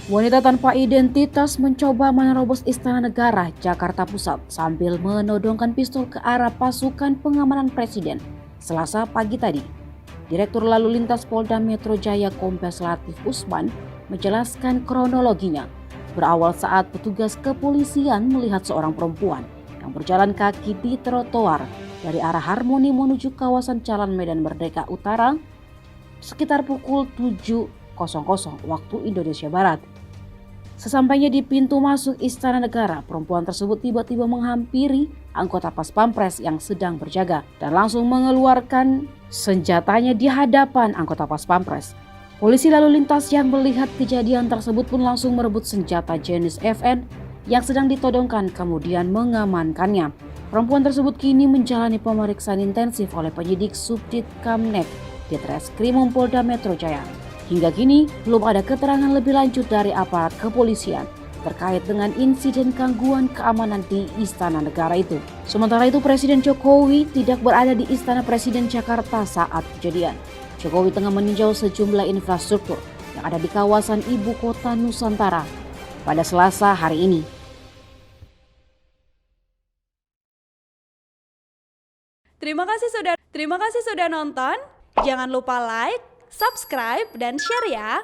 Wanita tanpa identitas mencoba menerobos Istana Negara, Jakarta Pusat sambil menodongkan pistol ke arah pasukan pengamanan Presiden. Selasa pagi tadi, Direktur Lalu Lintas Polda Metro Jaya Kombes Latif Usman menjelaskan kronologinya. Berawal saat petugas kepolisian melihat seorang perempuan yang berjalan kaki di trotoar dari arah Harmoni menuju kawasan Jalan Medan Merdeka Utara sekitar pukul 7.00 waktu Indonesia Barat. Sesampainya di pintu masuk Istana Negara, perempuan tersebut tiba-tiba menghampiri anggota Pas Pampres yang sedang berjaga dan langsung mengeluarkan senjatanya di hadapan anggota Pas Pampres. Polisi lalu lintas yang melihat kejadian tersebut pun langsung merebut senjata jenis FN yang sedang ditodongkan kemudian mengamankannya. Perempuan tersebut kini menjalani pemeriksaan intensif oleh penyidik Subdit Kamnet di Treskrimum Polda Metro Jaya. Hingga kini belum ada keterangan lebih lanjut dari aparat kepolisian terkait dengan insiden gangguan keamanan di Istana Negara itu. Sementara itu Presiden Jokowi tidak berada di Istana Presiden Jakarta saat kejadian. Jokowi tengah meninjau sejumlah infrastruktur yang ada di kawasan ibu kota Nusantara pada Selasa hari ini. Terima kasih sudah nonton. Jangan lupa like, subscribe, dan share ya.